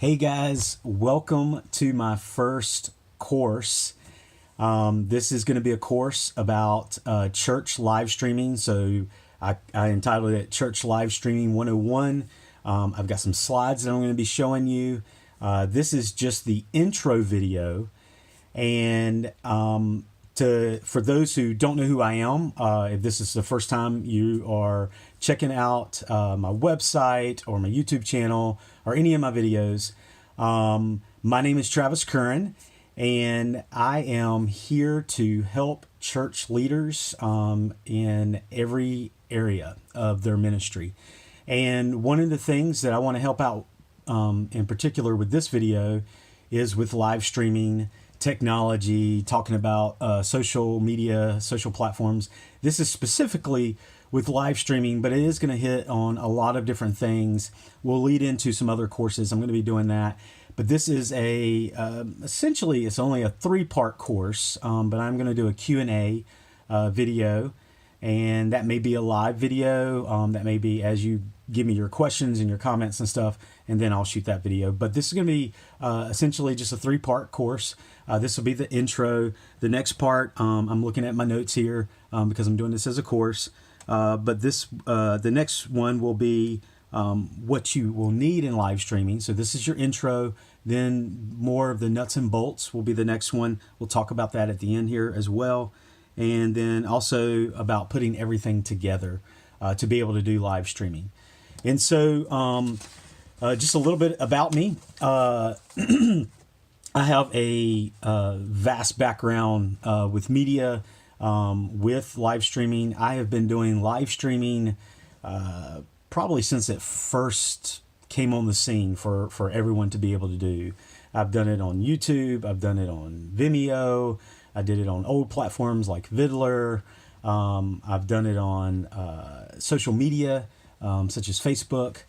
Hey guys, welcome to my first course. This is going to be a course about church live streaming. So I entitled it Church Live Streaming 101. I've got some slides that I'm going to be showing you. This is just the intro video. And for those who don't know who I am, if this is the first time you are checking out my website or my YouTube channel or any of my videos, my name is Travis Currin, and I am here to help church leaders in every area of their ministry. And one of the things that I want to help out in particular with this video is with live streaming technology, talking about social media, social platforms. This is specifically with live streaming, but it is going to hit on a lot of different things. We'll lead into some other courses. I'm going to be doing that. But this is essentially, it's only a 3-part course, but I'm going to do a Q&A video. And that may be a live video. That may be as you give me your questions and your comments and stuff, and then I'll shoot that video. But this is going to be essentially just a 3-part course. This will be the intro. The next part, I'm looking at my notes here because I'm doing this as a course. But the next one will be what you will need in live streaming. So this is your intro. Then more of the nuts and bolts will be the next one. We'll talk about that at the end here as well. And then also about putting everything together to be able to do live streaming. And so just a little bit about me. I have a vast background with media, with live streaming. I have been doing live streaming probably since it first came on the scene for everyone to be able to do. I've done it on YouTube. I've done it on Vimeo. I did it on old platforms like Vidler. I've done it on social media, such as Facebook.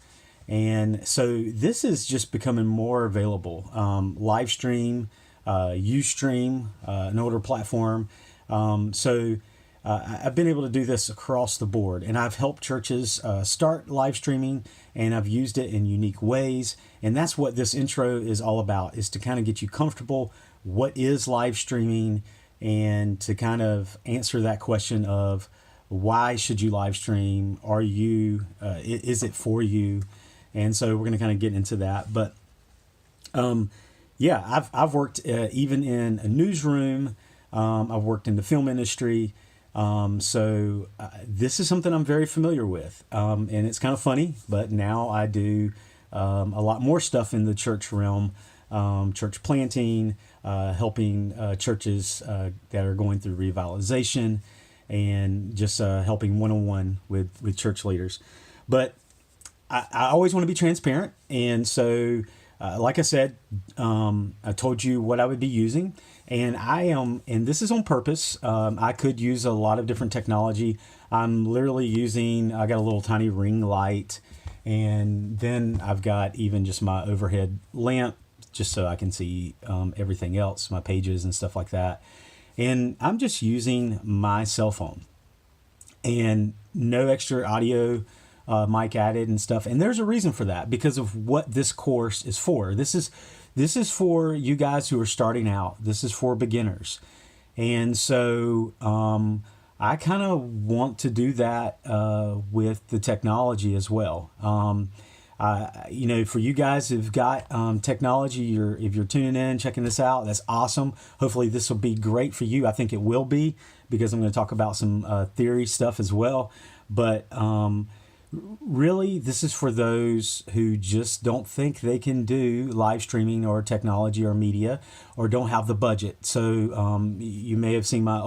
And so this is just becoming more available. Live stream, Ustream, an older platform. So I've been able to do this across the board, and I've helped churches start live streaming, and I've used it in unique ways. And that's what this intro is all about, is to kind of get you comfortable. What is live streaming? And to kind of answer that question of why should you live stream? Are you, is it for you? And so we're going to kind of get into that. But yeah, I've worked even in a newsroom. I've worked in the film industry. So this is something I'm very familiar with. And it's kind of funny, but now I do a lot more stuff in the church realm, church planting, helping churches that are going through revitalization, and just helping one-on-one with church leaders. But I always want to be transparent. And so, like I said, I told you what I would be using. And and this is on purpose. I could use a lot of different technology. I'm literally I got a little tiny ring light. And then I've got even just my overhead lamp, just so I can see everything else, my pages and stuff like that. And I'm just using my cell phone. And no extra audio mic added and stuff. And there's a reason for that, because of what this course is for. This is for you guys who are starting out. This is for beginners. And so I kind of want to do that with the technology as well. For you guys who've got technology, if you're tuning in, checking this out, that's awesome. Hopefully this will be great for you. I think it will be, because I'm going to talk about some theory stuff as well. But really, this is for those who just don't think they can do live streaming or technology or media, or don't have the budget. So you may have seen my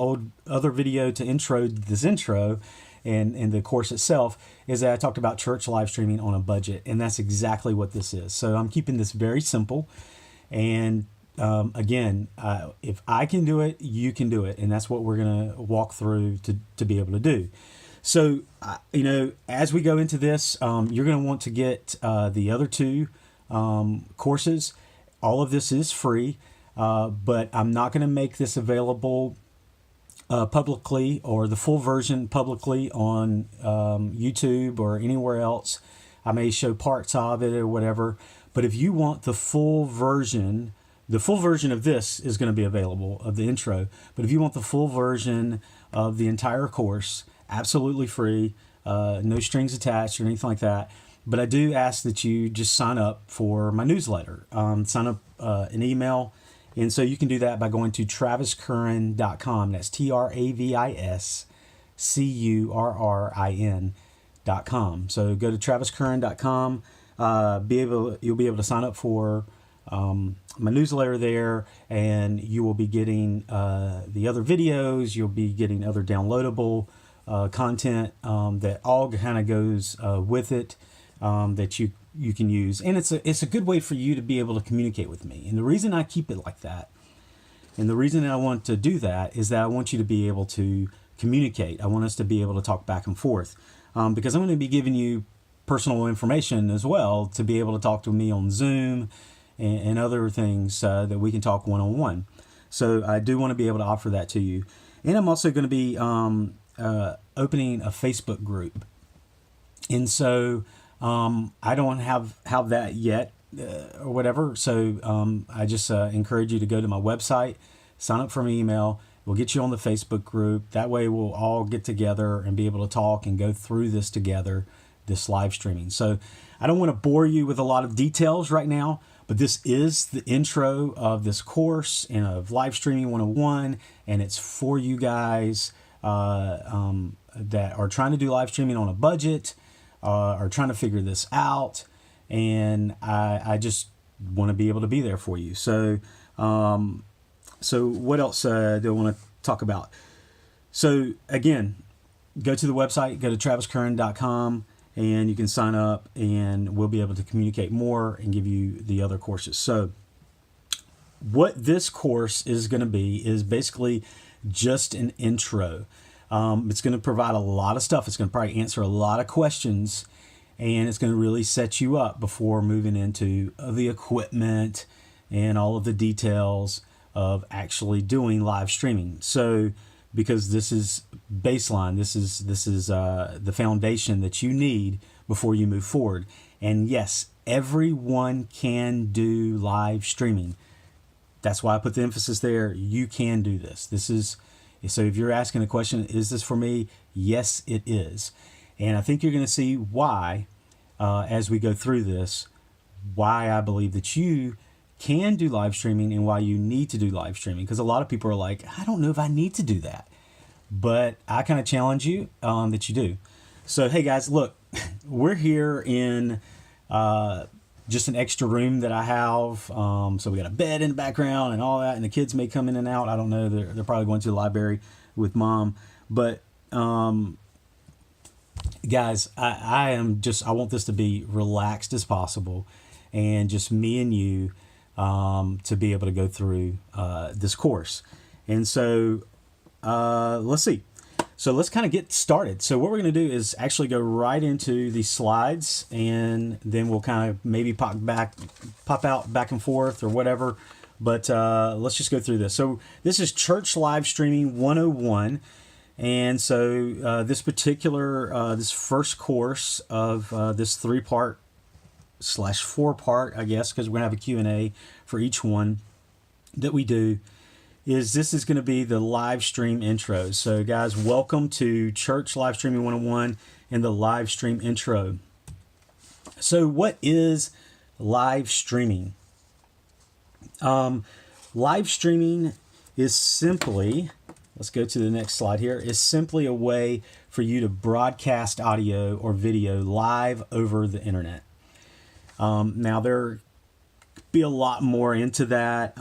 other video to intro this intro, and the course itself is that I talked about church live streaming on a budget, and that's exactly what this is. So I'm keeping this very simple. And again, if I can do it, you can do it. And that's what we're going to walk through to be able to do. So, as we go into this, you're going to want to get the other 2 courses. All of this is free, but I'm not going to make this available publicly, or the full version publicly on YouTube or anywhere else. I may show parts of it or whatever, But if you want the full version of this is going to be available, of the intro. But if you want the full version of the entire course, absolutely free, no strings attached or anything like that. But I do ask that you just sign up for my newsletter, sign up an email. And so you can do that by going to traviscurrin.com. That's TravisCurrin.com. So go to traviscurrin.com. You'll be able to sign up for my newsletter there, and you will be getting the other videos. You'll be getting other downloadable content that all kind of goes with it, that you can use. And it's a good way for you to be able to communicate with me. And the reason I keep it like that, and the reason that I want to do that, is that I want you to be able to communicate. I want us to be able to talk back and forth, because I'm going to be giving you personal information as well, to be able to talk to me on Zoom and other things that we can talk one-on-one. So I do want to be able to offer that to you. And I'm also going to be opening a Facebook group. And so I don't have that yet or whatever. So I just encourage you to go to my website, sign up for an email. We'll get you on the Facebook group. That way we'll all get together and be able to talk and go through this together, this live streaming. So I don't want to bore you with a lot of details right now, but this is the intro of this course and of Live Streaming 101, and it's for you guys that are trying to do live streaming on a budget, are trying to figure this out, and I just want to be able to be there for you. So what else do I want to talk about? So again, go to the website, go to traviscurrin.com, and you can sign up, and we'll be able to communicate more and give you the other courses. So what this course is going to be is basically just an intro. It's going to provide a lot of stuff. It's going to probably answer a lot of questions, and it's going to really set you up before moving into the equipment and all of the details of actually doing live streaming. So because this is baseline, this is the foundation that you need before you move forward. And yes, everyone can do live streaming. That's why I put the emphasis there. You can do this. So if you're asking a question, is this for me? Yes, it is. And I think you're going to see why, as we go through this, why I believe that you can do live streaming and why you need to do live streaming. Because a lot of people are like, I don't know if I need to do that. But I kind of challenge you that you do. So, hey guys, look, we're here in just an extra room that I have. So we got a bed in the background and all that, and the kids may come in and out. I don't know. They're probably going to the library with mom. But guys, I want this to be relaxed as possible, and just me and you to be able to go through this course. And so let's see. So let's kind of get started. So what we're going to do is actually go right into the slides, and then we'll kind of maybe pop out back and forth or whatever. But let's just go through this. So this is Church Live Streaming 101. And so this particular, this first course of this 3-part / 4-part, I guess, because we're going to have a Q&A for each one that we do, this is going to be the live stream intro. So guys, welcome to Church Live Streaming 101 and the live stream intro. So what is live streaming? Live streaming is simply, let's go to the next slide here, is simply a way for you to broadcast audio or video live over the internet. Now there be a lot more into that.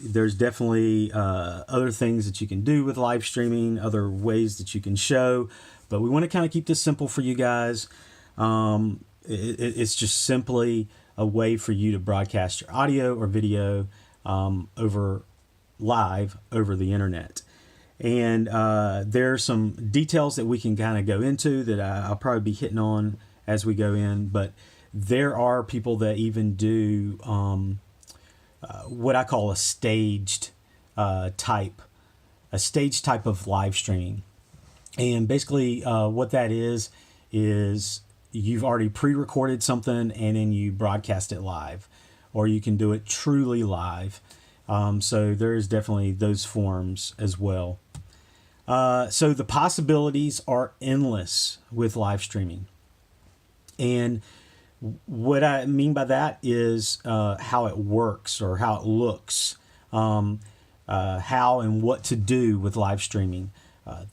There's definitely other things that you can do with live streaming, other ways that you can show, but we want to kind of keep this simple for you guys. It's just simply a way for you to broadcast your audio or video live over the internet. And there's some details that we can kind of go into that I'll probably be hitting on as we go in, but there are people that even do what I call a staged type of live streaming. And basically what that is you've already pre-recorded something and then you broadcast it live, or you can do it truly live. So there's definitely those forms as well. So the possibilities are endless with live streaming. And what I mean by that is how it works or how it looks, how and what to do with live streaming,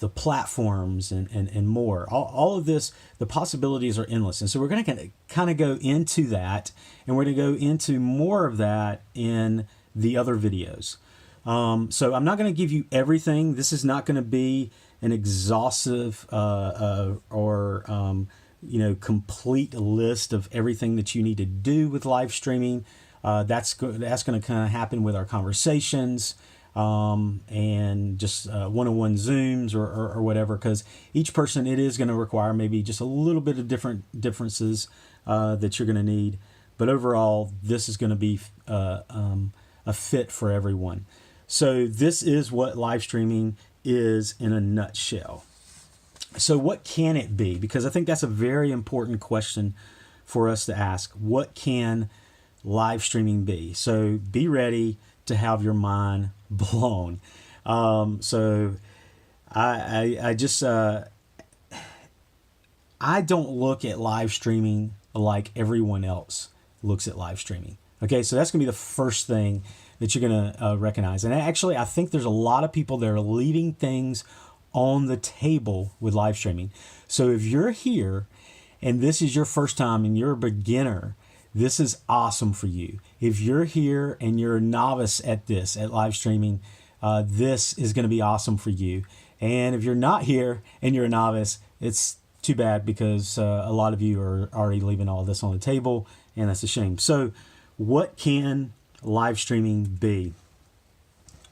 the platforms and more. All of this, the possibilities are endless. And so we're going to kind of go into that, and we're going to go into more of that in the other videos. So I'm not going to give you everything. This is not going to be an exhaustive or complete list of everything that you need to do with live streaming. That's going to kind of happen with our conversations and just one-on-one Zooms or whatever, because each person, it is going to require maybe just a little bit of differences that you're going to need. But overall, this is going to be a fit for everyone. So this is what live streaming is in a nutshell. So what can it be? Because I think that's a very important question for us to ask. What can live streaming be? So be ready to have your mind blown. So I just I don't look at live streaming like everyone else looks at live streaming. Okay, so that's going to be the first thing that you're going to recognize. And actually, I think there's a lot of people that are leaving things on the table with live streaming. So if you're here and this is your first time and you're a beginner, this is awesome for you. If you're here and you're a novice at live streaming, this is going to be awesome for you. And if you're not here and you're a novice, it's too bad, because a lot of you are already leaving all this on the table, and that's a shame. So what can live streaming be?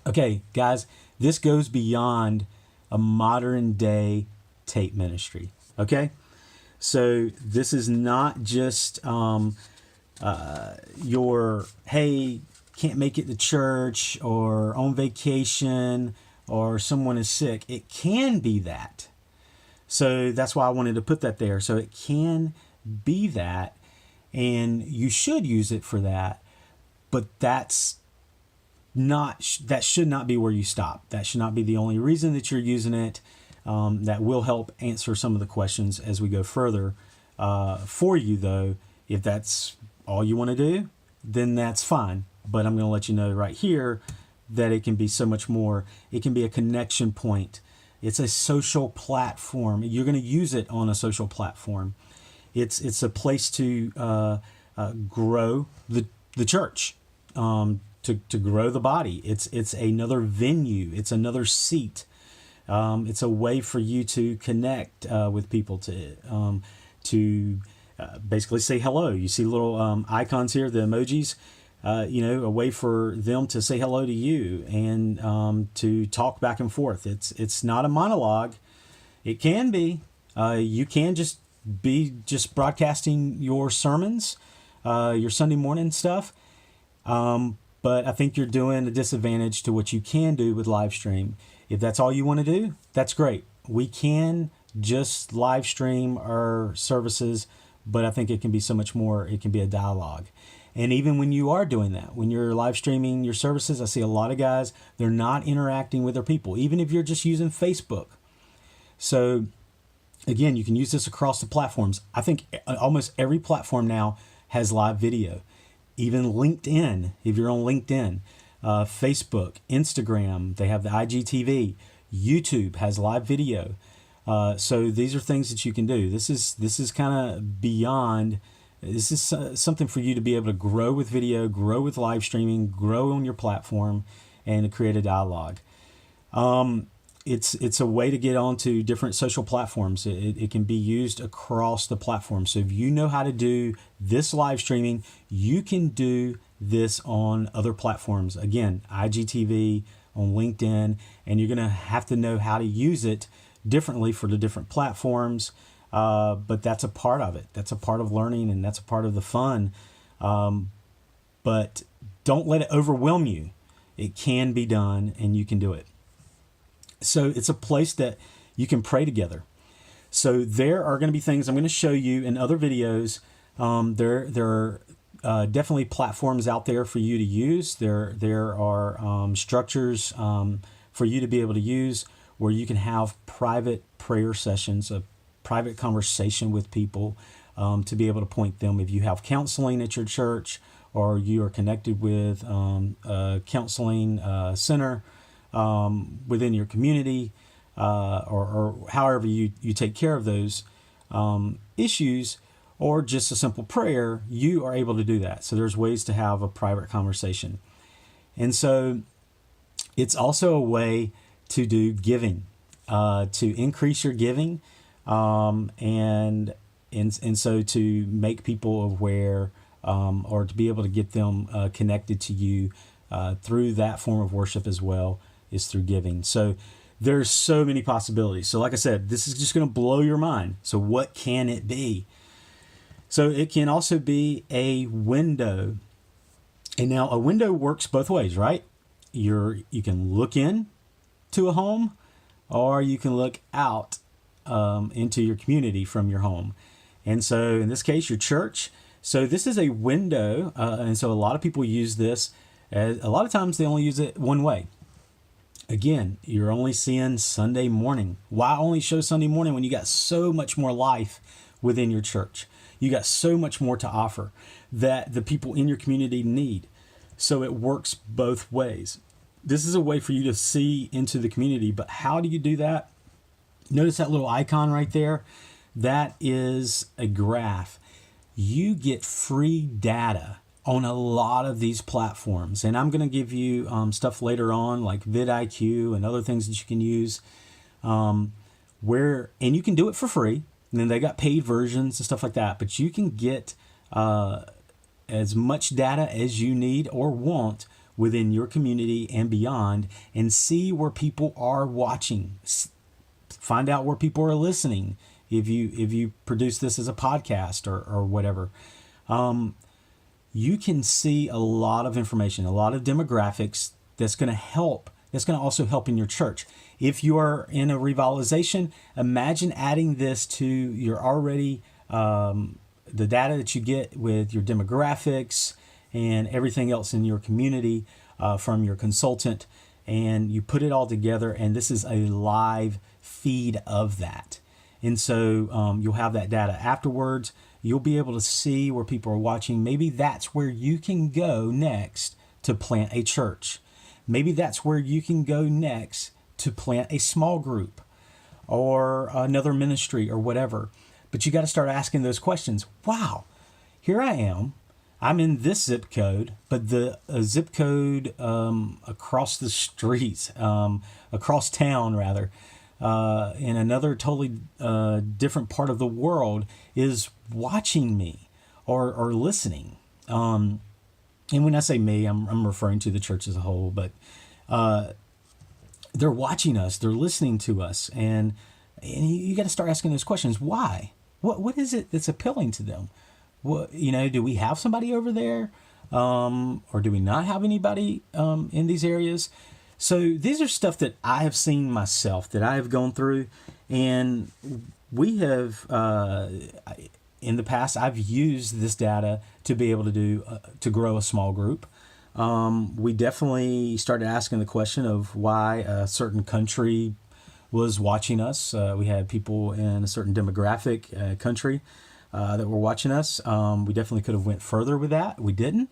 Okay, guys, this goes beyond a modern day tape ministry. Okay, so this is not just your, hey, can't make it to church, or on vacation, or someone is sick. It can be that. So that's why I wanted to put that there. So it can be that, and you should use it for that. But that should not be where you stop. That should not be the only reason that you're using it. That will help answer some of the questions as we go further. For you, though, if that's all you want to do, then that's fine. But I'm going to let you know right here that it can be so much more. It can be a connection point. It's a social platform. You're going to use it on a social platform. It's a place to grow the church, to grow the body. It's another venue. It's another seat. It's a way for you to connect with people, to basically say hello. You see little icons here, the emojis. A way for them to say hello to you and to talk back and forth. It's not a monologue. It can be. You can just be broadcasting your sermons, your Sunday morning stuff. But I think you're doing a disadvantage to what you can do with live stream. If that's all you want to do, that's great. We can just live stream our services, but I think it can be so much more. It can be a dialogue. And even when you are doing that, when you're live streaming your services, I see a lot of guys, they're not interacting with their people, even if you're just using Facebook. So again, you can use this across the platforms. I think almost every platform now has live video. Even LinkedIn, if you're on LinkedIn, Facebook, Instagram, they have the IGTV. YouTube has live video. So these are things that you can do. This is kind of beyond. This is something for you to be able to grow with video, grow with live streaming, grow on your platform, and to create a dialogue. It's a way to get onto different social platforms. It can be used across the platform. So if you know how to do this live streaming, you can do this on other platforms. Again, IGTV, on LinkedIn, and you're going to have to know how to use it differently for the different platforms. But that's a part of it. That's a part of learning, and that's a part of the fun. But don't let it overwhelm you. It can be done, and you can do it. So it's a place that you can pray together. So there are going to be things I'm going to show you in other videos. There are definitely platforms out there for you to use. There are structures for you to be able to use where you can have private prayer sessions, a private conversation with people, to be able to point them if you have counseling at your church or you are connected with a counseling center within your community, or however you take care of those issues, or just a simple prayer, you are able to do that. So there's ways to have a private conversation. And so it's also a way to do giving, to increase your giving, and so to make people aware, or to be able to get them connected to you through that form of worship as well, is through giving. So there's so many possibilities. So like I said, this is just going to blow your mind. So what can it be? So it can also be a window. And now a window works both ways, right? You can look in to a home, or you can look out into your community from your home. And so in this case, your church. So this is a window. And so a lot of people use this. A lot of times they only use it one way. Again, you're only seeing Sunday morning. Why only show Sunday morning when you got so much more life within your church? You got so much more to offer that the people in your community need. So it works both ways. This is a way for you to see into the community, but how do you do that? Notice that little icon right there? That is a graph. You get free data on a lot of these platforms. And I'm going to give you stuff later on, like vidIQ and other things that you can use, and you can do it for free. And then they got paid versions and stuff like that. But you can get as much data as you need or want within your community and beyond, and see where people are watching. Find out where people are listening if you produce this as a podcast or whatever. You can see a lot of information, a lot of demographics that's going to help. That's going to also help in your church. If you are in a revitalization, imagine adding this to your already, the data that you get with your demographics and everything else in your community from your consultant, and you put it all together, and this is a live feed of that. And so you'll have that data afterwards. You'll be able to see where people are watching. Maybe that's where you can go next to plant a church. Maybe that's where you can go next to plant a small group or another ministry or whatever. But you got to start asking those questions. Wow, here I am. I'm in this zip code, but the zip code across the street, across town rather, in another totally different part of the world is watching me or listening. And when I say me, I'm referring to the church as a whole, but they're watching us, they're listening to us, and you got to start asking those questions. Why? What is it that's appealing to them? What, do we have somebody over there, or do we not have anybody in these areas? So these are stuff that I have seen myself, that I have gone through, and we have in the past, I've used this data to be able to grow a small group. We definitely started asking the question of why a certain country was watching us. We had people in a certain demographic country that were watching us. We definitely could have went further with that. We didn't.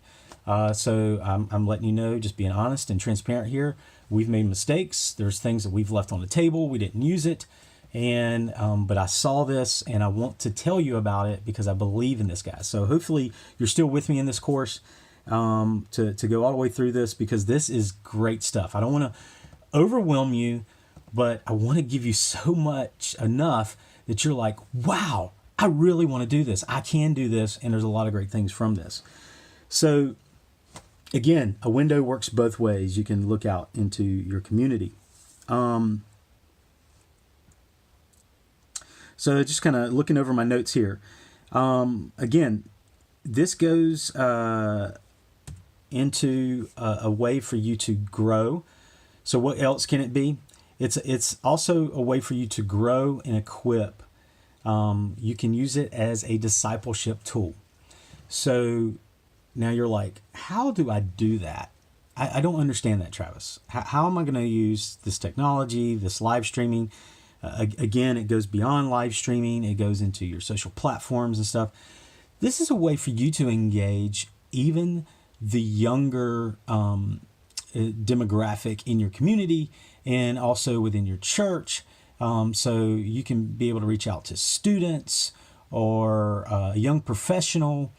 So I'm letting you know, just being honest and transparent here. We've made mistakes. There's things that we've left on the table. We didn't use it. And but I saw this, and I want to tell you about it because I believe in this, guys. So hopefully you're still with me in this course to go all the way through this, because this is great stuff. I don't want to overwhelm you, but I want to give you so much, enough that you're like, wow, I really want to do this. I can do this, and there's a lot of great things from this. So again, a window works both ways. You can look out into your community. So just kind of looking over my notes here. Again, this goes into a way for you to grow. So what else can it be? It's also a way for you to grow and equip. You can use it as a discipleship tool. So now you're like, how do I do that? I don't understand that, Travis. How am I going to use this technology, this live streaming? Again, it goes beyond live streaming. It goes into your social platforms and stuff. This is a way for you to engage even the younger demographic in your community and also within your church. So you can be able to reach out to students or a young professional.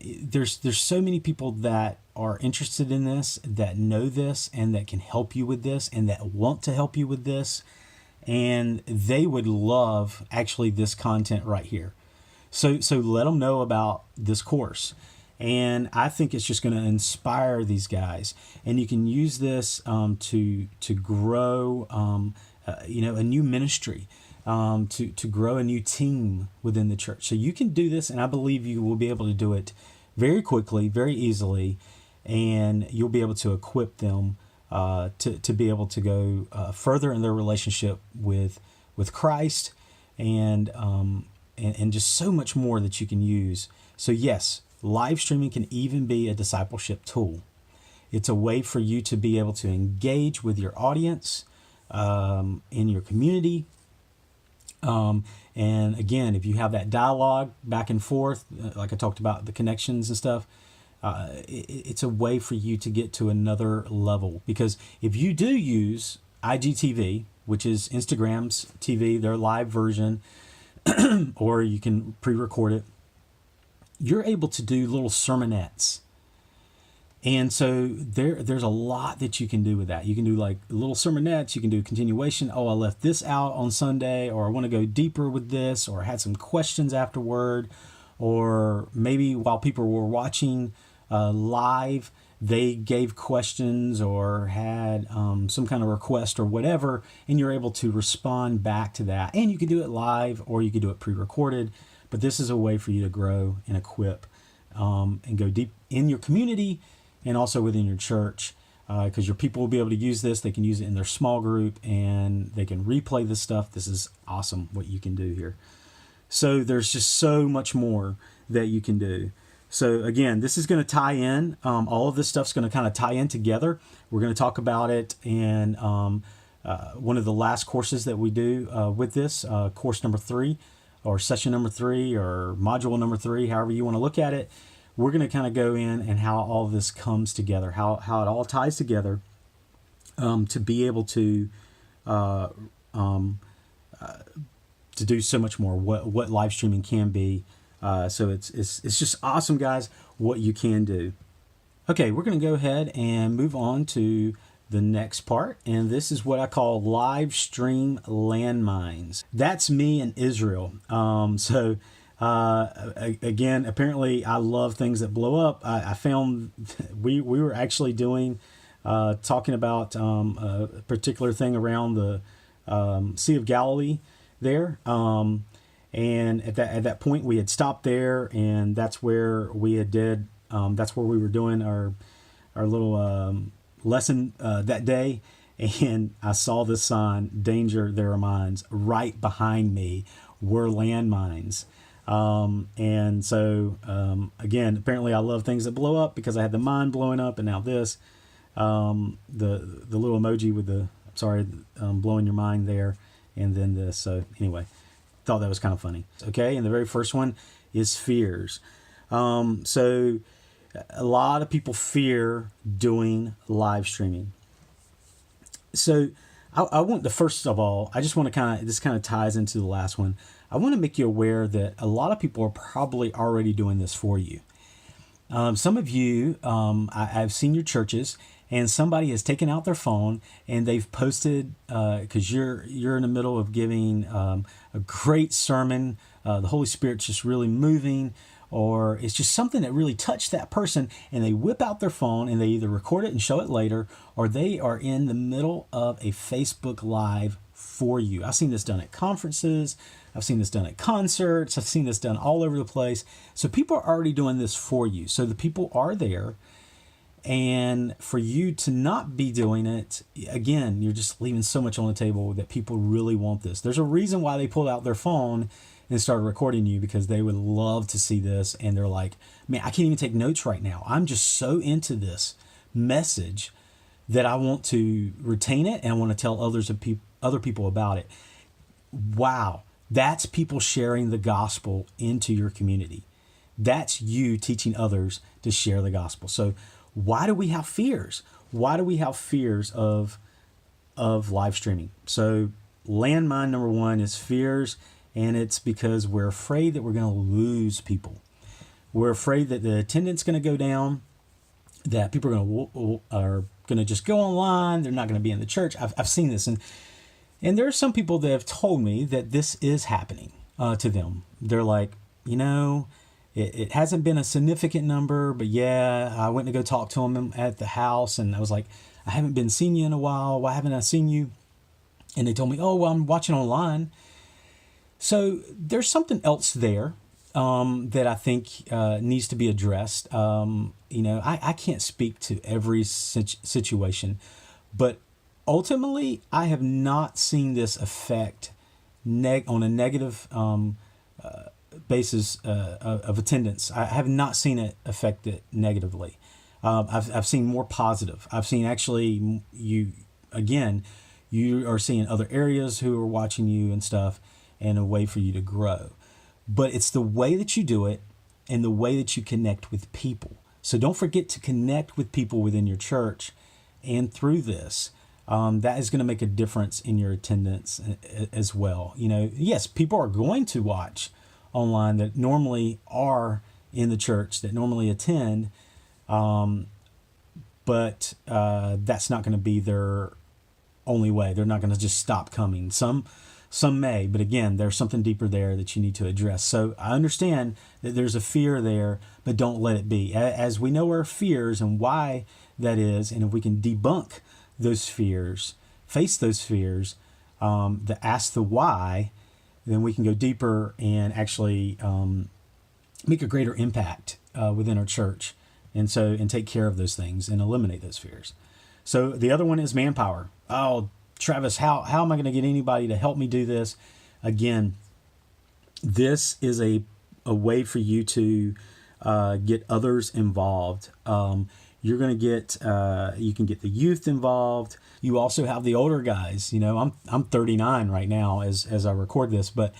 There's so many people that are interested in this, that know this, and that can help you with this, and that want to help you with this, and they would love actually this content right here. So let them know about this course, and I think it's just going to inspire these guys, and you can use this to grow, a new ministry. To grow a new team within the church. So you can do this, and I believe you will be able to do it very quickly, very easily, and you'll be able to equip them to be able to go further in their relationship with Christ, and just so much more that you can use. So yes, live streaming can even be a discipleship tool. It's a way for you to be able to engage with your audience in your community. And again, if you have that dialogue back and forth, like I talked about the connections and stuff, it's a way for you to get to another level. Because if you do use IGTV, which is Instagram's TV, their live version, or you can pre-record it, you're able to do little sermonettes. And so there's a lot that you can do with that. You can do like little sermonettes. You can do continuation. Oh, I left this out on Sunday, or I want to go deeper with this, or I had some questions afterward, or maybe while people were watching live, they gave questions or had some kind of request or whatever, and you're able to respond back to that. And you can do it live, or you can do it pre-recorded. But this is a way for you to grow and equip and go deep in your community, and also within your church, because your people will be able to use this. They can use it in their small group, and they can replay this stuff. This is awesome what you can do here. So there's just so much more that you can do. So again, this is going to tie in. All of this stuff's going to kind of tie in together. We're going to talk about it in one of the last courses that we do with this, course number 3, or session number 3, or module number 3, however you want to look at it. We're going to kind of go in and how all of this comes together, how it all ties together to be able to do so much more, what live streaming can be. So it's just awesome, guys, what you can do. Okay, we're going to go ahead and move on to the next part, and this is what I call live stream landmines. That's me in Israel. Again, apparently I love things that blow up. I found we were actually talking about a particular thing around the Sea of Galilee there. And at that point we had stopped there, and that's where we were doing our little lesson that day. And I saw this sign, "Danger, there are mines." Right behind me were landmines. And so, again, apparently I love things that blow up, because I had the mine blowing up, and now this, the little emoji with blowing your mind there, and then this. So anyway, thought that was kind of funny. Okay. And the very first one is fears. So a lot of people fear doing live streaming. So I want first of all, I just want to this kind of ties into the last one. I want to make you aware that a lot of people are probably already doing this for you. Some of you, I've seen your churches, and somebody has taken out their phone and they've posted, because you're in the middle of giving a great sermon, the Holy Spirit's just really moving, or it's just something that really touched that person, and they whip out their phone and they either record it and show it later, or they are in the middle of a Facebook Live for you. I've seen this done at conferences. I've seen this done at concerts. I've seen this done all over the place. So people are already doing this for you. So the people are there, And for you to not be doing it, again, you're just leaving so much on the table that people really want this. There's a reason why they pulled out their phone and started recording you, because they would love to see this. And they're like, man, I can't even take notes right now. I'm just so into this message that I want to retain it, and I want to tell other people about it. Wow. That's people sharing the gospel into your community. That's you teaching others to share the gospel. So why do we have fears? Why do we have fears of live streaming? So landmine number one is fears, and it's because we're afraid that we're going to lose people. We're afraid that the attendance is going to go down, that people are going to just go online. They're not going to be in the church. I've seen this, and there are some people that have told me that this is happening to them. They're like, it hasn't been a significant number, but yeah, I went to go talk to them at the house, and I was like, I haven't been seeing you in a while. Why haven't I seen you? And they told me, oh, well, I'm watching online. So there's something else there that I think needs to be addressed. I can't speak to every situation, but ultimately, I have not seen this affect on a negative basis of attendance. I have not seen it affect it negatively. I've seen more positive. I've seen actually you are seeing other areas who are watching you and stuff, and a way for you to grow. But it's the way that you do it and the way that you connect with people. So don't forget to connect with people within your church, and through this, that is going to make a difference in your attendance as well. Yes, people are going to watch online that normally are in the church, that normally attend, but that's not going to be their only way. They're not going to just stop coming. Some may, but again, there's something deeper there that you need to address. So I understand that there's a fear there, but don't let it be. As we know our fears and why that is, and if we can debunk those fears, face those fears, ask the why, then we can go deeper and actually make a greater impact within our church, and take care of those things and eliminate those fears. So the other one is manpower. Oh, Travis, how am I going to get anybody to help me do this? Again, this is a way for you to get others involved. You're going to get you can get the youth involved. You also have the older guys. I'm 39 right now as I record this, but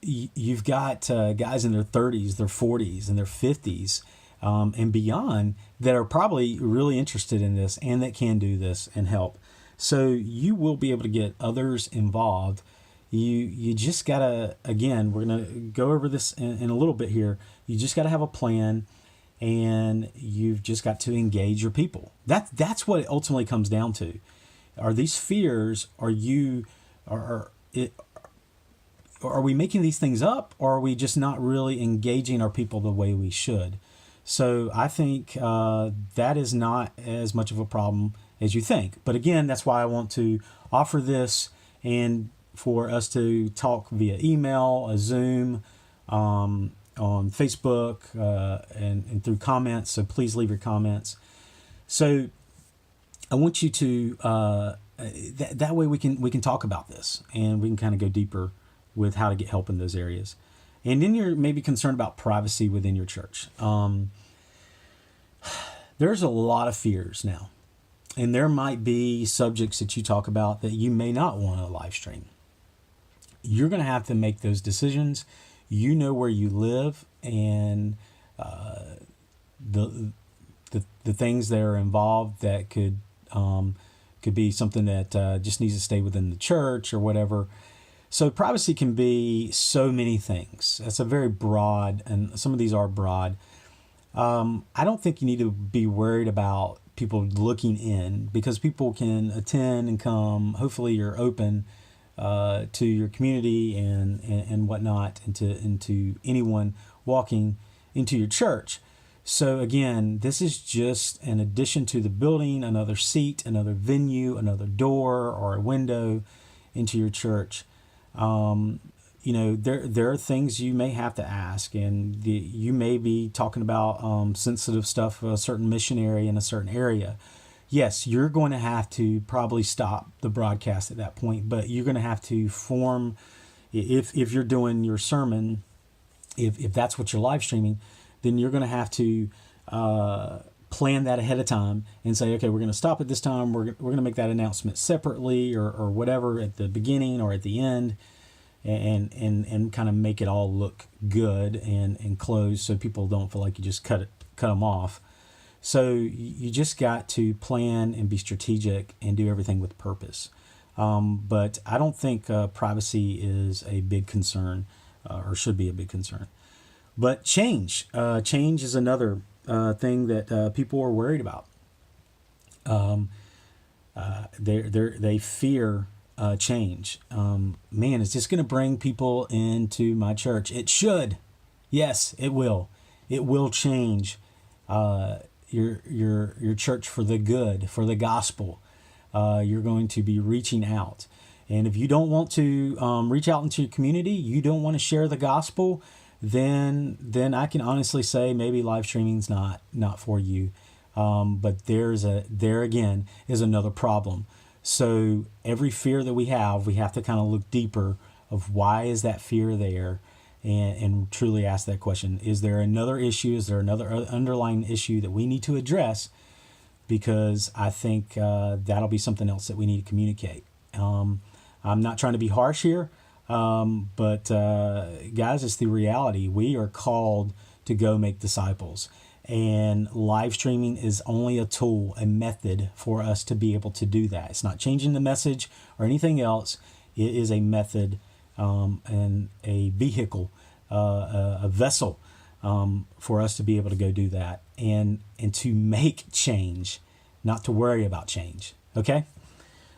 you've got guys in their 30s, their 40s, and their 50s, and beyond that are probably really interested in this and that can do this and help. So you will be able to get others involved. You just gotta, again, we're gonna go over this in a little bit here. You just gotta have a plan, and you've just got to engage your people. That's what it ultimately comes down to. Are these fears? Are we making these things up, or are we just not really engaging our people the way we should? So I think that is not as much of a problem as you think. But again, that's why I want to offer this, and for us to talk via email, a Zoom, on Facebook, and through comments. So please leave your comments. So I want you to that way we can talk about this, and we can kind of go deeper with how to get help in those areas. And then you're maybe concerned about privacy within your church. There's a lot of fears now, and there might be subjects that you talk about that you may not want to live stream. You're going to have to make those decisions. You know where you live, and the things that are involved that could be something that just needs to stay within the church or whatever. So privacy can be so many things. That's a very broad, and some of these are broad. I don't think you need to be worried about people looking in, because people can attend and come. Hopefully you're open to your community and whatnot, and to anyone walking into your church. So again, this is just an addition to the building, another seat, another venue, another door or a window into your church. there are things you may have to ask, and you may be talking about sensitive stuff of a certain missionary in a certain area. Yes, you're going to have to probably stop the broadcast at that point, but you're going to have to form, if you're doing your sermon, if that's what you're live streaming, then you're going to have to plan that ahead of time and say, okay, we're going to stop at this time. We're going to make that announcement separately or whatever at the beginning or at the end, and kind of make it all look good and close so people don't feel like you just cut them off. So you just got to plan and be strategic and do everything with purpose. But I don't think privacy is a big concern or should be a big concern. But change is another thing that people are worried about. They fear change. Man, is this going to bring people into my church? It should. Yes, it will. It will change your church for the good, for the gospel. You're going to be reaching out. And if you don't want to reach out into your community, you don't want to share the gospel, then I can honestly say maybe live streaming's not for you. But there again is another problem. So every fear that we have to kind of look deeper of why is that fear there, and truly ask that question. Is there another issue? Is there another underlying issue that we need to address? Because I think that'll be something else that we need to communicate. I'm not trying to be harsh here, but guys, it's the reality. We are called to go make disciples. And live streaming is only a tool, a method for us to be able to do that. It's not changing the message or anything else. It is a method and a vehicle, a vessel for us to be able to go do that and to make change, not to worry about change. Okay?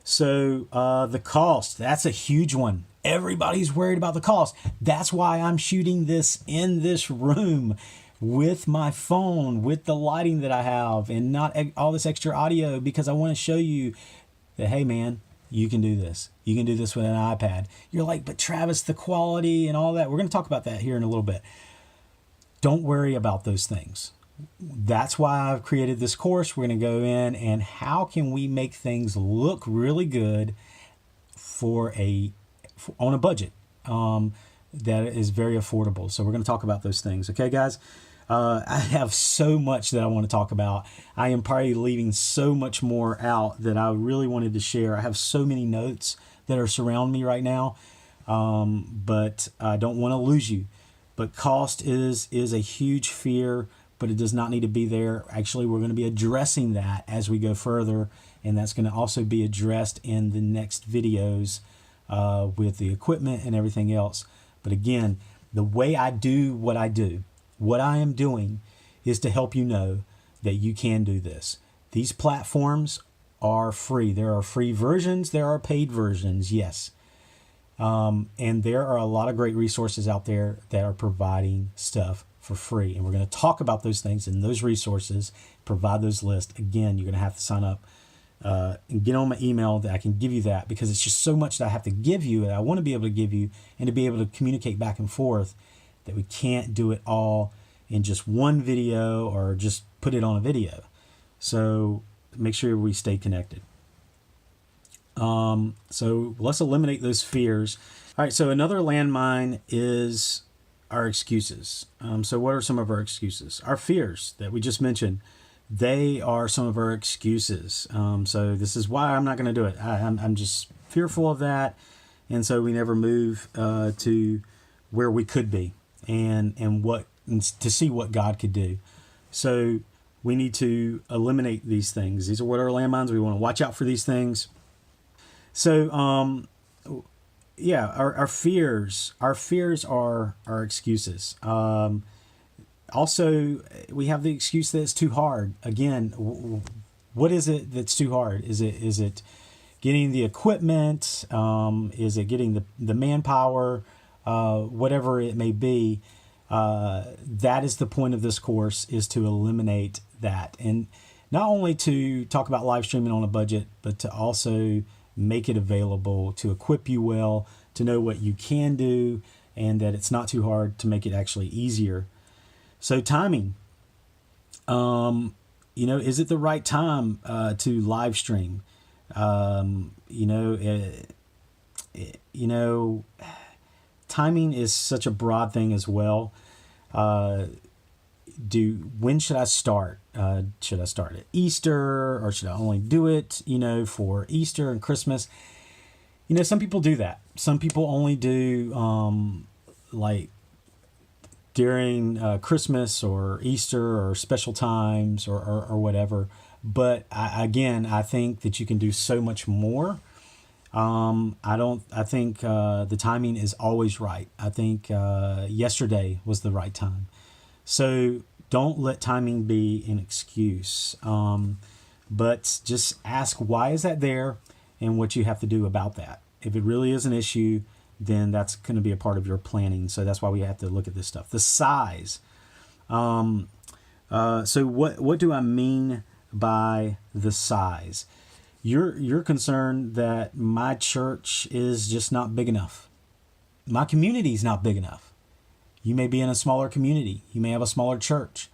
So the cost, that's a huge one. Everybody's worried about the cost. That's why I'm shooting this in this room with my phone, with the lighting that I have, and not all this extra audio, because I want to show you that, hey man, you can do this. You can do this with an iPad. You're like, but Travis, the quality and all that. We're going to talk about that here in a little bit. Don't worry about those things. That's why I've created this course. We're going to go in and how can we make things look really good on a budget that is very affordable. So we're going to talk about those things. Okay, guys? I have so much that I want to talk about. I am probably leaving so much more out that I really wanted to share. I have so many notes that are surrounding me right now, but I don't want to lose you. But cost is a huge fear, but it does not need to be there. Actually, we're going to be addressing that as we go further, and that's going to also be addressed in the next videos with the equipment and everything else. But again, the way I do, what I am doing is to help you know that you can do this. These platforms are free. There are free versions. There are paid versions, yes. And there are a lot of great resources out there that are providing stuff for free. And we're going to talk about those things and those resources, provide those lists. Again, you're going to have to sign up and get on my email that I can give you that, because it's just so much that I have to give you that I want to be able to give you and to be able to communicate back and forth, that we can't do it all in just one video or just put it on a video. So make sure we stay connected. So let's eliminate those fears. All right, so another landmine is our excuses. So what are some of our excuses? Our fears that we just mentioned, they are some of our excuses. So this is why I'm not going to do it. I'm just fearful of that. And so we never move to where we could be and to see what God could do. So we need to eliminate these things. These are what our landmines. We want to watch out for these things. So, our fears are our excuses. Also, we have the excuse that it's too hard. Again, what is it that's too hard? Is it getting the equipment? Is it getting the manpower? Whatever it may be, that is the point of this course, is to eliminate that. And not only to talk about live streaming on a budget, but to also make it available, to equip you well, to know what you can do, and that it's not too hard to make it actually easier. So timing, is it the right time to live stream? Um, you know, it, you know, Timing is such a broad thing as well. Uh, when should I start? Should I start at Easter, or should I only do it, for Easter and Christmas? Some people do that. Some people only do like during Christmas or Easter or special times or whatever. But I think that you can do so much more. I think the timing is always right. I think yesterday was the right time. So don't let timing be an excuse. But just ask, why is that there, and what you have to do about that. If it really is an issue, then that's going to be a part of your planning. So that's why we have to look at this stuff. The size. So what do I mean by the size? You're concerned that my church is just not big enough. My community is not big enough. You may be in a smaller community. You may have a smaller church.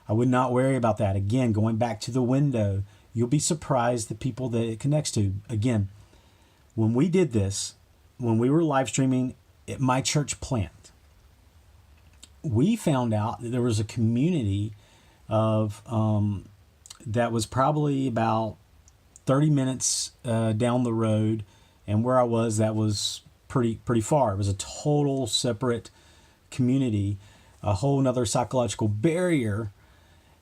I would not worry about that. Again, going back to the window, you'll be surprised the people that it connects to. Again, when we did this, when we were live streaming at my church plant, we found out that there was a community of that was probably about 30 minutes down the road, and where I was, that was pretty far. It was a total separate community, a whole nother psychological barrier,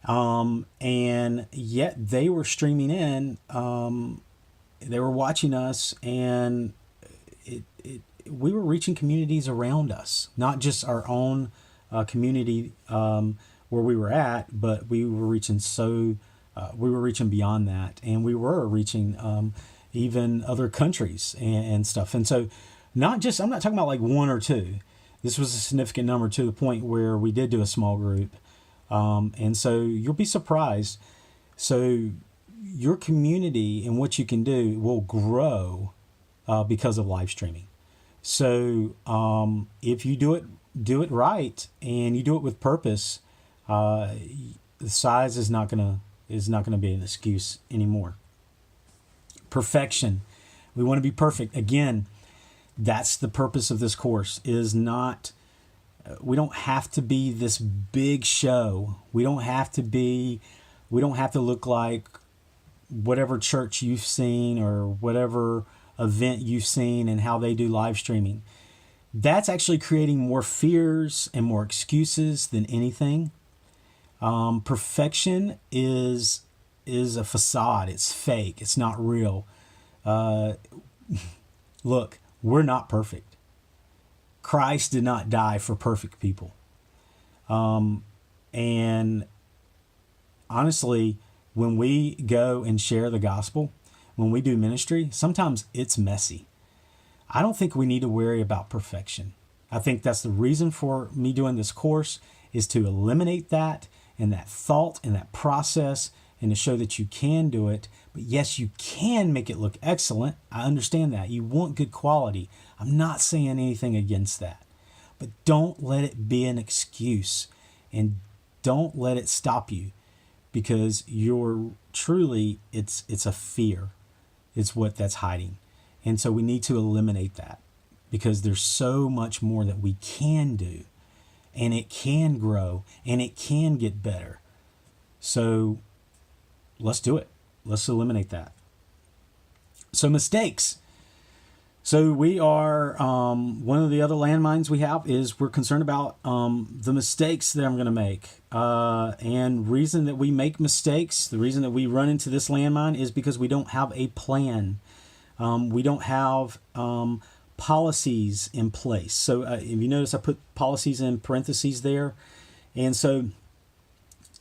and yet they were streaming in. They were watching us, and we were reaching communities around us, not just our own community where we were at, but we were reaching we were reaching beyond that, and we were reaching even other countries and stuff. And so, I'm not talking about like one or two. This was a significant number, to the point where we did do a small group. And so you'll be surprised. So your community and what you can do will grow because of live streaming. So if you do it right, and you do it with purpose, the size is not gonna be an excuse anymore. Perfection. We want to be perfect. Again, that's the purpose of this course. Is not. We don't have to be this big show. We don't have to look like whatever church you've seen or whatever event you've seen and how they do live streaming. That's actually creating more fears and more excuses than anything. Perfection is a facade. It's fake. It's not real. Look, we're not perfect. Christ did not die for perfect people. And honestly, when we go and share the gospel, when we do ministry, sometimes it's messy. I don't think we need to worry about perfection. I think that's the reason for me doing this course, is to eliminate that and that thought and that process, and to show that you can do it. But yes, you can make it look excellent. I understand that. You want good quality. I'm not saying anything against that. But don't let it be an excuse, and don't let it stop you, because it's a fear. It's what that's hiding. And so we need to eliminate that, because there's so much more that we can do, and it can grow, and it can get better. So let's do it. Let's eliminate that. So mistakes. So we are, one of the other landmines we have is we're concerned about the mistakes that I'm going to make. And reason that we make mistakes, the reason that we run into this landmine, is because we don't have a plan. We don't have policies in place. So if you notice, I put policies in parentheses there. And so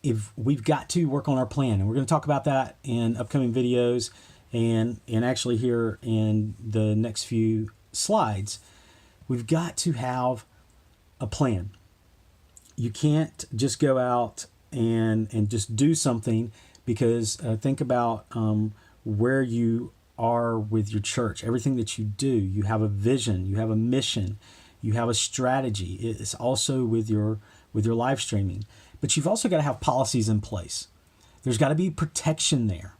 if we've got to work on our plan, and we're going to talk about that in upcoming videos, and actually here in the next few slides, we've got to have a plan. You can't just go out and just do something, because think about where you are with your church. Everything that you do, you have a vision, you have a mission, You have a strategy. It's also with your live streaming, but you've also got to have policies in place. There's got to be protection there.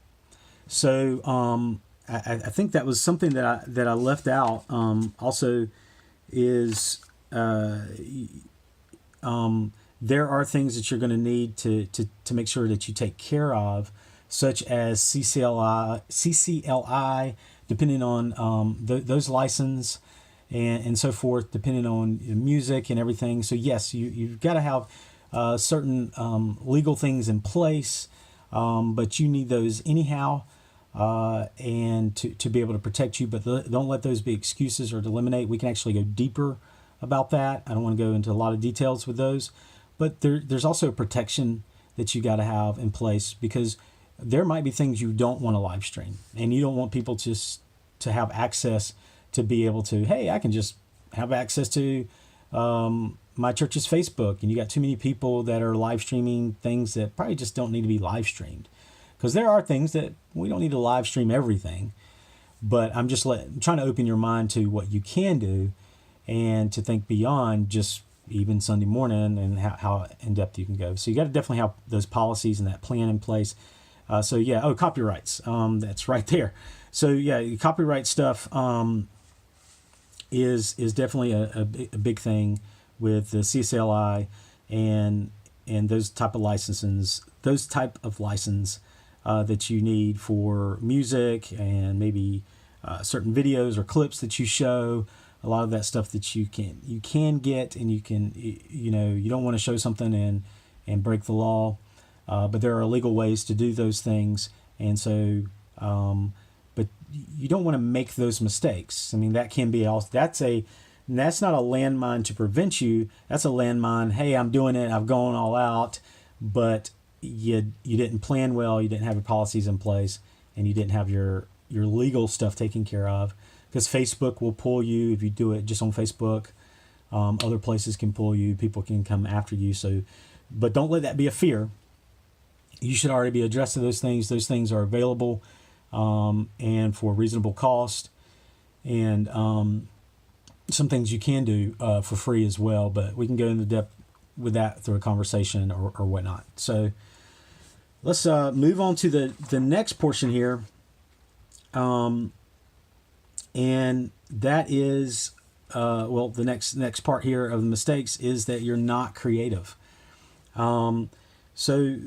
So I think that was something that I left out. Also, is there are things that you're going to need to make sure that you take care of, such as CCLI, depending on those license and so forth, depending on music and everything. So yes, you've got to have certain legal things in place, but you need those anyhow, and to be able to protect you. But don't let those be excuses or to eliminate. We can actually go deeper about that. I don't want to go into a lot of details with those, but there's also a protection that you got to have in place, because there might be things you don't want to live stream, and you don't want people just to have access to be able to, hey, I can just have access to my church's Facebook, and you got too many people that are live streaming things that probably just don't need to be live streamed, because there are things that we don't need to live stream everything. But I'm just trying to open your mind to what you can do, and to think beyond just even Sunday morning and how in depth you can go. So you got to definitely have those policies and that plan in place. So yeah, copyrights. That's right there. So yeah, copyright stuff is definitely a big thing with the CCLI and those type of licenses, that you need for music and maybe certain videos or clips that you show. A lot of that stuff that you can get, and you don't want to show something and break the law. But there are legal ways to do those things, and so, but you don't want to make those mistakes. I mean, that can be also that's not a landmine to prevent you. That's a landmine. Hey, I'm doing it. I've gone all out, but you didn't plan well. You didn't have your policies in place, and you didn't have your legal stuff taken care of. Because Facebook will pull you if you do it just on Facebook. Other places can pull you. People can come after you. So, but don't let that be a fear. You should already be addressing those things. Those things are available, and for reasonable cost. And some things you can do for free as well. But we can go into depth with that through a conversation or whatnot. So let's move on to the next portion here. And that is, the next part here of the mistakes is that you're not creative. So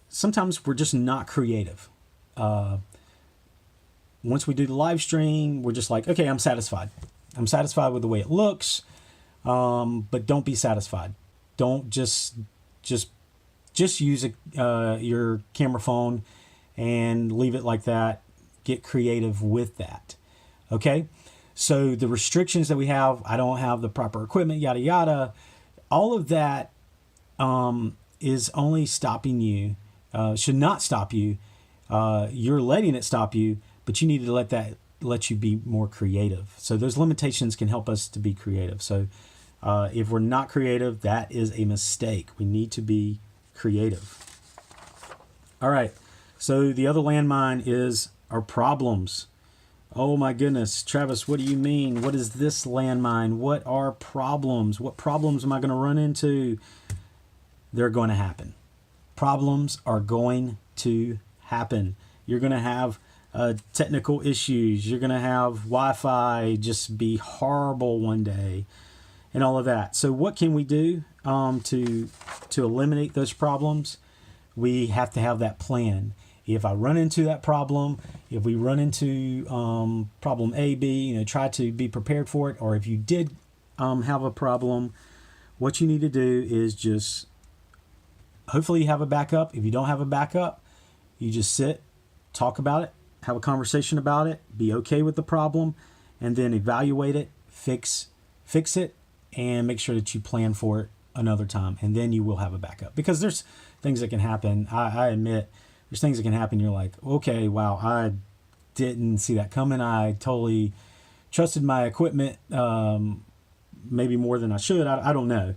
sometimes we're just not creative. Once we do the live stream, we're just like, okay, I'm satisfied. I'm satisfied with the way it looks. But don't be satisfied. Don't just use your camera phone and leave it like that. Get creative with that. Okay, so the restrictions that we have, I don't have the proper equipment, yada, yada, all of that is only stopping you, should not stop you. You're letting it stop you, but you need to let you be more creative. So those limitations can help us to be creative. So if we're not creative, that is a mistake. We need to be creative. All right, so the other landmine is our problems. Oh my goodness, Travis, what do you mean? What is this landmine? What are problems? What problems am I going to run into? They're going to happen. Problems are going to happen. You're going to have technical issues. You're going to have Wi-Fi just be horrible one day and all of that. So what can we do to eliminate those problems? We have to have that plan. If I run into that problem, if we run into problem A, B, try to be prepared for it. Or if you did have a problem, what you need to do is just, hopefully you have a backup. If you don't have a backup, you just sit, talk about it, have a conversation about it, be okay with the problem, and then evaluate it, fix it, and make sure that you plan for it another time. And then you will have a backup, because there's things that can happen. I admit, there's things that can happen. You're like, okay, wow, I didn't see that coming. I totally trusted my equipment, maybe more than I should. I don't know.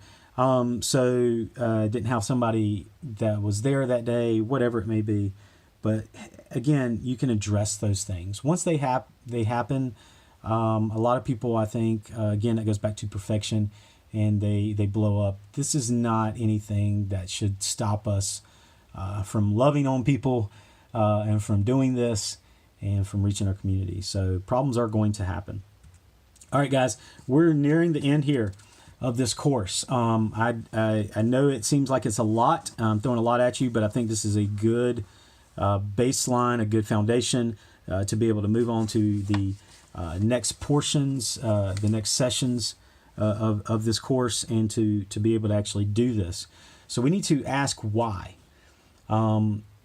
So didn't have somebody that was there that day, whatever it may be. But again, you can address those things. Once they happen, A lot of people, I think, again, that goes back to perfection, and they blow up. This is not anything that should stop us from loving on people and from doing this and from reaching our community. So problems are going to happen. All right, guys, we're nearing the end here of this course. I know it seems like it's a lot. I'm throwing a lot at you, but I think this is a good baseline, a good foundation to be able to move on to the next portions, the next sessions of this course, and to be able to actually do this. So we need to ask why.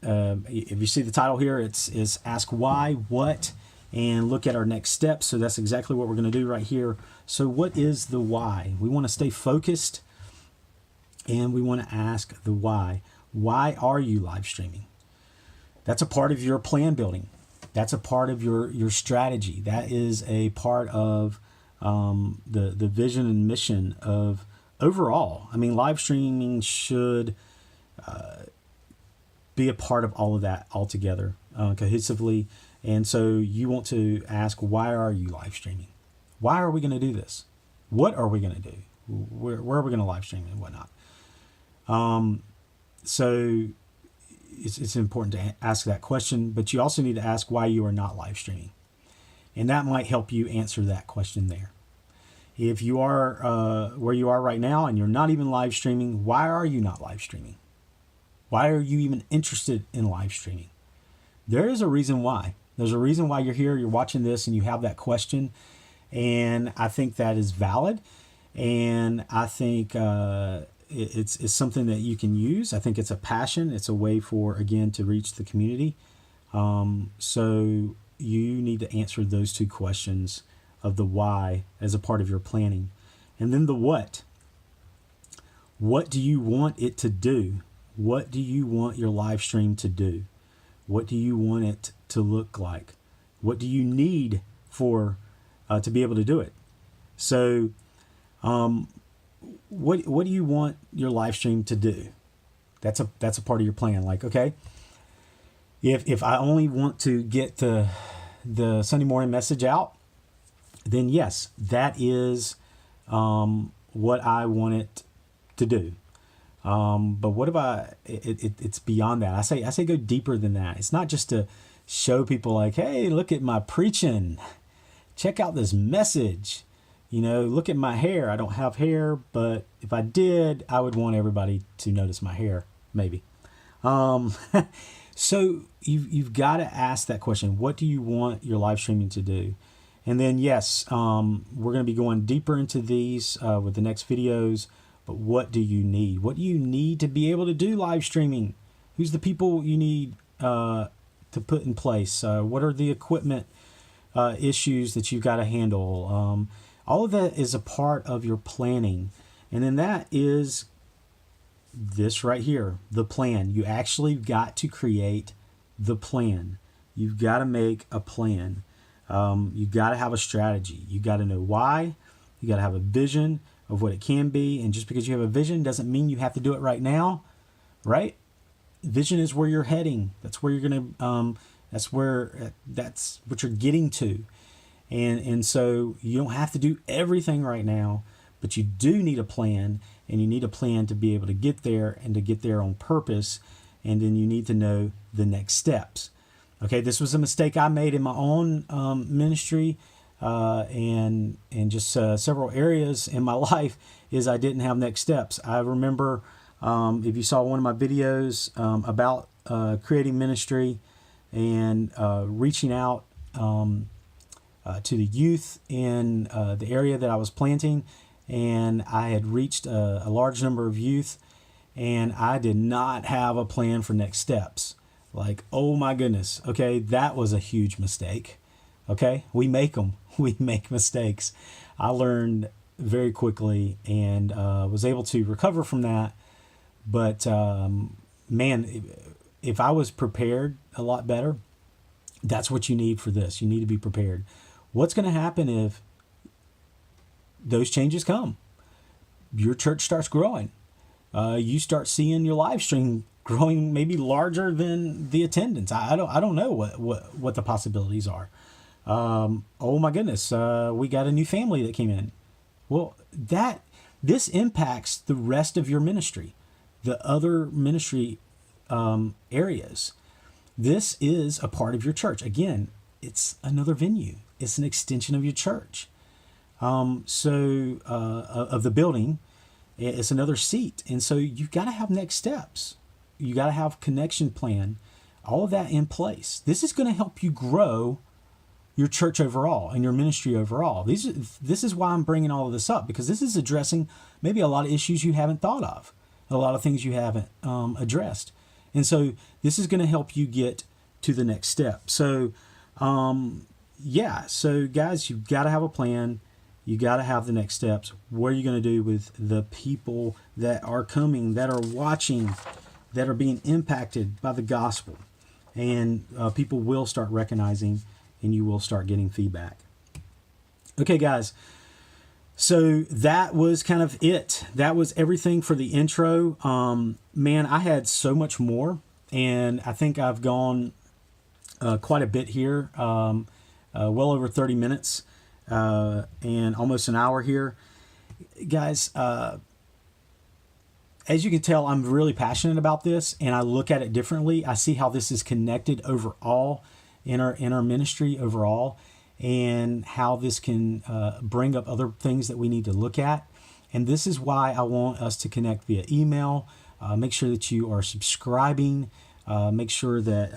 If you see the title here, it's ask why, what, and look at our next steps. So that's exactly what we're going to do right here. So what is the why? We want to stay focused, and we want to ask the why. Why are you live streaming? That's a part of your plan building. That's a part of your strategy. That is a part of the vision and mission of overall. I mean, live streaming should be a part of all of that altogether, cohesively. And so you want to ask, why are you live streaming? Why are we going to do this? What are we going to do? Where are we going to live stream and whatnot? So it's important to ask that question, but you also need to ask why you are not live streaming. And that might help you answer that question there. If you are where you are right now and you're not even live streaming, why are you not live streaming? Why are you even interested in live streaming? There is a reason why. There's a reason why you're here, you're watching this, and you have that question. And I think that is valid. And I think it's something that you can use. I think it's a passion. It's a way for, again, to reach the community. So you need to answer those two questions of the why as a part of your planning. And then the what. What do you want it to do? What do you want your live stream to do? What do you want it to look like? What do you need for to be able to do it? So what do you want your live stream to do? That's a part of your plan. Like, okay, if I only want to get the Sunday morning message out, then yes, that is what I want it to do. But what about it's beyond that? I say go deeper than that. It's not just to show people like, hey, look at my preaching. Check out this message. You know, look at my hair. I don't have hair, but if I did, I would want everybody to notice my hair, maybe. So you've got to ask that question. What do you want your live streaming to do? And then, yes, we're going to be going deeper into these with the next videos. But what do you need? What do you need to be able to do live streaming? Who's the people you need to put in place? What are the equipment issues that you've got to handle? All of that is a part of your planning. And then that is this right here, the plan. You actually got to create the plan. You've got to make a plan. You've got to have a strategy. You got to know why. You got to have a vision of what it can be. And just because you have a vision doesn't mean you have to do it right now, right? Vision is where you're heading. That's where you're going to, that's what you're getting to. And so you don't have to do everything right now, but you do need a plan, and you need a plan to be able to get there and to get there on purpose. And then you need to know the next steps. Okay, this was a mistake I made in my own ministry and just several areas in my life is I didn't have next steps. I remember if you saw one of my videos about creating ministry and reaching out to the youth in the area that I was planting, and I had reached a large number of youth, and I did not have a plan for next steps. Like, oh my goodness. Okay, that was a huge mistake. Okay, we make them. We make mistakes. I learned very quickly and was able to recover from that. But man, if I was prepared a lot better, that's what you need for this. You need to be prepared. What's going to happen if those changes come? Your church starts growing. You start seeing your live stream growing maybe larger than the attendance. I don't know what the possibilities are. Oh my goodness, we got a new family that came in. Well, this impacts the rest of your ministry, the other ministry areas. This is a part of your church. Again, it's another venue. It's an extension of your church. Of the building, it's another seat. And so you've got to have next steps. You got to have connection plan, all of that in place. This is going to help you grow your church overall and your ministry overall. This is why I'm bringing all of this up, because this is addressing maybe a lot of issues you haven't thought of, a lot of things you haven't addressed. And so this is going to help you get to the next step. So, so guys, you've got to have a plan. You got to have the next steps. What are you going to do with the people that are coming, that are watching, that are being impacted by the gospel? And people will start recognizing, and you will start getting feedback. Okay, guys. So that was kind of it. That was everything for the intro. Man, I had so much more, and I think I've gone quite a bit here, well over 30 minutes. And almost an hour here. Guys, as you can tell, I'm really passionate about this, and I look at it differently. I see how this is connected overall in our ministry overall, and how this can bring up other things that we need to look at. And this is why I want us to connect via email. Make sure that you are subscribing. Make sure that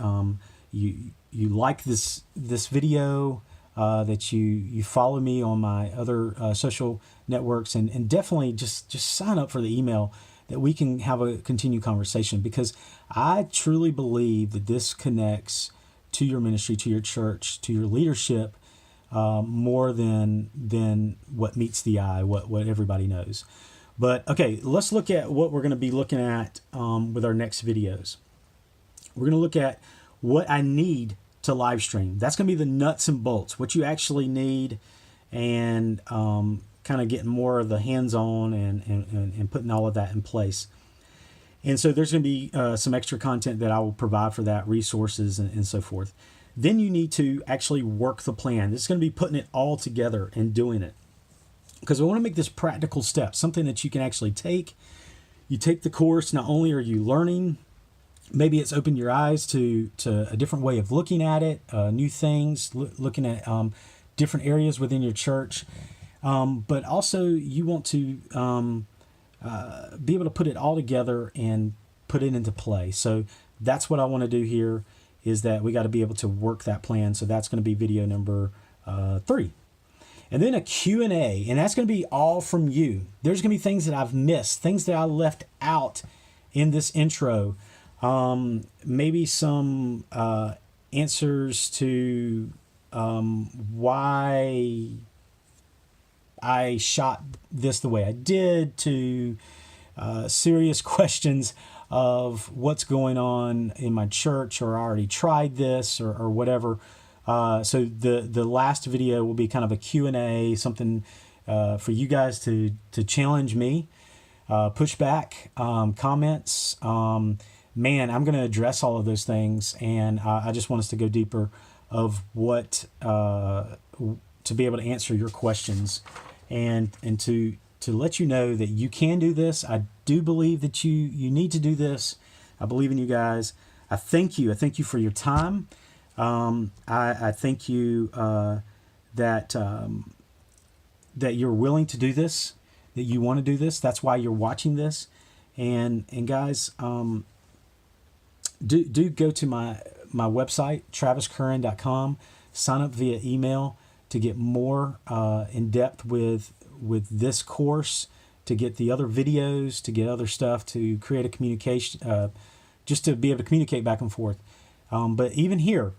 you like this video. That you follow me on my other social networks, and definitely just sign up for the email, that we can have a continued conversation, because I truly believe that this connects to your ministry, to your church, to your leadership, more than what meets the eye, what everybody knows. But okay, let's look at what we're going to be looking at with our next videos. We're going to look at what I need to live stream. That's going to be the nuts and bolts, what you actually need, and kind of getting more of the hands-on and putting all of that in place. And so there's going to be some extra content that I will provide for that, resources and so forth. Then you need to actually work the plan. This is going to be putting it all together and doing it, because I want to make this practical step, something that you can actually take. You take the course, not only are you learning, maybe it's opened your eyes to a different way of looking at it, new things, looking at different areas within your church. But also you want to be able to put it all together and put it into play. So that's what I want to do here, is that we got to be able to work that plan. So that's going to be video number 3. And then a Q&A, and that's going to be all from you. There's going to be things that I've missed, things that I left out in this intro. Maybe some answers to why I shot this the way I did, to serious questions of what's going on in my church, or I already tried this, or whatever. So the last video will be kind of a Q&A, something for you guys to challenge me, pushback, comments. Man, I'm going to address all of those things, and I just want us to go deeper of what to be able to answer your questions, and to let you know that you can do this. I do believe that you need to do this. I believe in you guys. I thank you. I thank you for your time. I thank you that you're willing to do this, that you want to do this. That's why you're watching this, and guys. Do go to my website, traviscurrin.com. Sign up via email to get more in depth with this course, to get the other videos, to get other stuff, to create a communication, just to be able to communicate back and forth. But even here,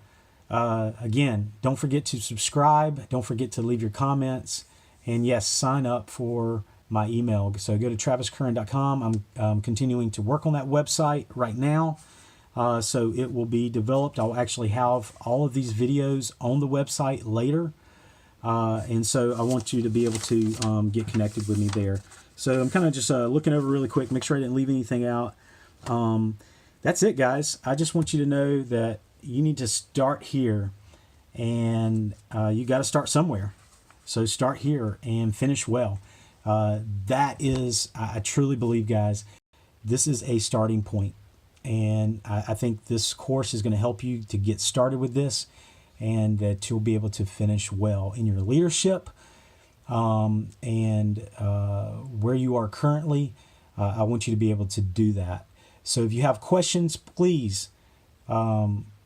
again, don't forget to subscribe. Don't forget to leave your comments. And yes, sign up for my email. So go to traviscurrin.com. I'm continuing to work on that website right now. So it will be developed. I'll actually have all of these videos on the website later. And so I want you to be able to get connected with me there. So I'm kind of just looking over really quick, make sure I didn't leave anything out. That's it, guys. I just want you to know that you need to start here and you got to start somewhere. So start here and finish well. That is, I truly believe, guys, this is a starting point. And I think this course is going to help you to get started with this, and that you'll be able to finish well in your leadership, and where you are currently. I want you to be able to do that. So if you have questions, please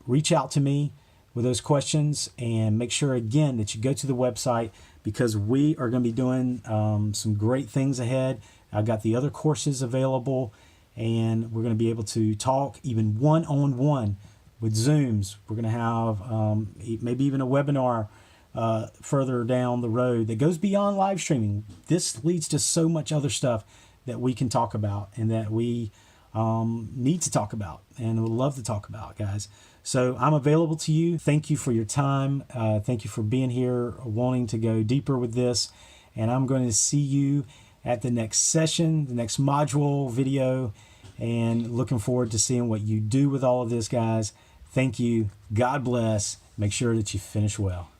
reach out to me with those questions, and make sure again that you go to the website, because we are going to be doing some great things ahead. I've got the other courses available, and we're going to be able to talk even one-on-one with Zooms. We're going to have maybe even a webinar further down the road that goes beyond live streaming. This leads to so much other stuff that we can talk about, and that we need to talk about, and would love to talk about, guys. So I'm available to you. Thank you for your time. Thank you for being here, wanting to go deeper with this. And I'm going to see you at the next session, the next module video, and looking forward to seeing what you do with all of this, guys. Thank you. God bless. Make sure that you finish well.